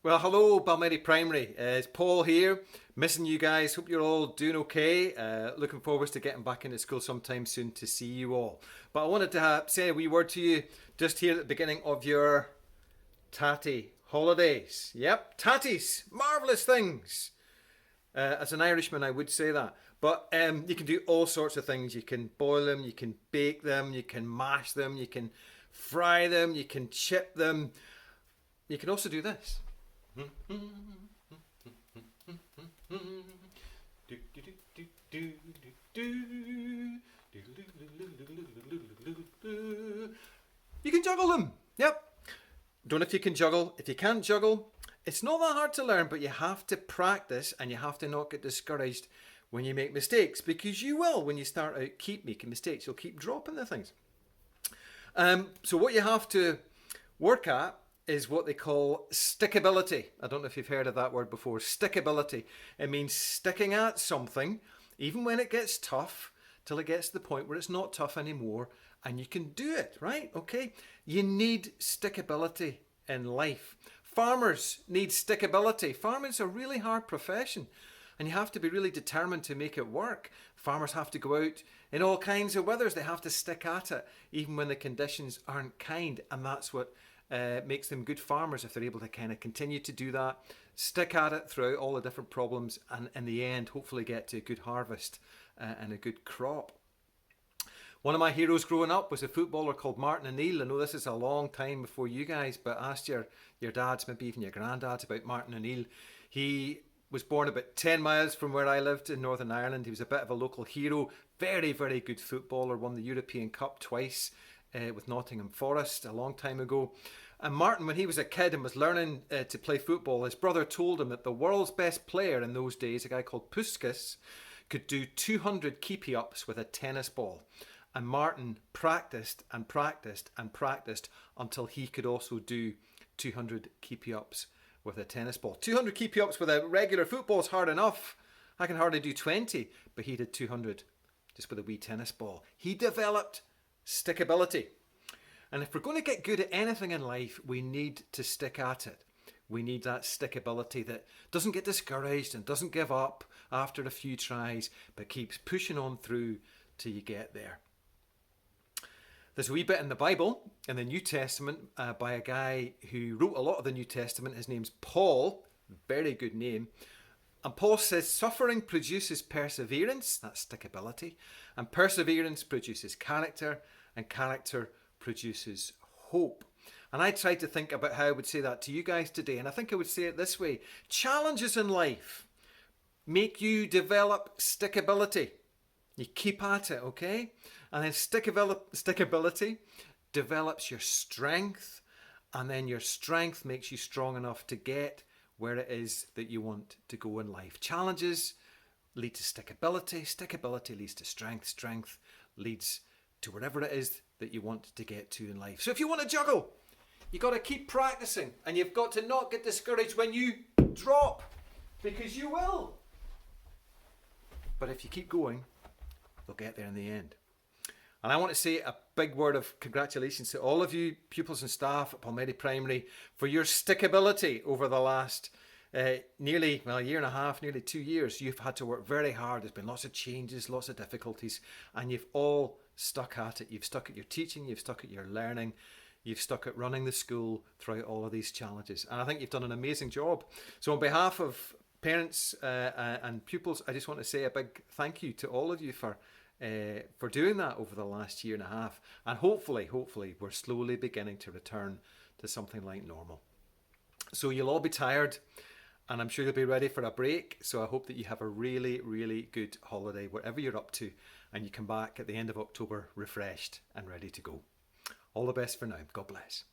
Well, hello, Balmedie Primary. It's Paul here. Missing you guys. Hope you're all doing okay. Looking forward to getting back into school sometime soon to see you all. But I wanted to say a wee word to you just here at the beginning of your tatty holidays. Yep, tatties, marvellous things. As an Irishman, I would say that. But you can do all sorts of things. You can boil them, you can bake them, you can mash them, you can fry them, you can chip them. You can also do this. You can juggle them. Yep. Don't know if you can juggle. If you can't juggle, it's not that hard to learn, but you have to practice and you have to not get discouraged when you make mistakes, because you will when you start out keep making mistakes. You'll keep dropping the things. So what you have to work at is what they call stickability. I don't know if you've heard of that word before. Stickability. It means sticking at something, even when it gets tough, till it gets to the point where it's not tough anymore and you can do it, right? Okay? You need stickability in life. Farmers need stickability. Farming's a really hard profession and you have to be really determined to make it work. Farmers have to go out in all kinds of weathers. They have to stick at it even when the conditions aren't kind, and that's what makes them good farmers, if they're able to kind of continue to do that, stick at it throughout all the different problems, and in the end hopefully get to a good harvest and a good crop. One of my heroes growing up was a footballer called Martin O'Neill. I know this is a long time before you guys, but ask your dads, maybe even your granddads, about Martin O'Neill. He was born about 10 miles from where I lived in Northern Ireland. He was a bit of a local hero, very, very good footballer, won the European Cup twice with Nottingham Forest a long time ago. And Martin, when he was a kid and was learning to play football, his brother told him that the world's best player in those days, a guy called Puskas, could do 200 keepy-ups with a tennis ball. And Martin practiced and practiced and practiced until he could also do 200 keepy-ups with a tennis ball. 200 keepy-ups with a regular football is hard enough. I can hardly do 20, but he did 200 just with a wee tennis ball. He developed stickability. And if we're going to get good at anything in life, we need to stick at it. We need that stickability that doesn't get discouraged and doesn't give up after a few tries, but keeps pushing on through till you get there. There's a wee bit in the Bible, in the New Testament, by a guy who wrote a lot of the New Testament. His name's Paul, very good name. And Paul says, suffering produces perseverance, that's stickability, and perseverance produces character, and character produces hope. And I tried to think about how I would say that to you guys today, and I think I would say it this way. Challenges in life make you develop stickability. You keep at it, okay? And then stickability develops your strength, and then your strength makes you strong enough to get where it is that you want to go in life. Challenges lead to stickability. Stickability leads to strength. Strength leads to wherever it is that you want to get to in life. So if you want to juggle, you've got to keep practicing, and you've got to not get discouraged when you drop, because you will. But if you keep going, you'll get there in the end. And I want to say a big word of congratulations to all of you pupils and staff at Balmedie Primary for your stickability over the last nearly a year and a half, nearly 2 years. You've had to work very hard. There's been lots of changes, lots of difficulties, and you've all stuck at it. You've stuck at your teaching, you've stuck at your learning, you've stuck at running the school throughout all of these challenges. And I think you've done an amazing job. So on behalf of parents and pupils, I just want to say a big thank you to all of you for doing that over the last year and a half. And hopefully, we're slowly beginning to return to something like normal. So you'll all be tired, and I'm sure you'll be ready for a break. So I hope that you have a really, really good holiday, wherever you're up to, and you come back at the end of October refreshed and ready to go. All the best for now. God bless.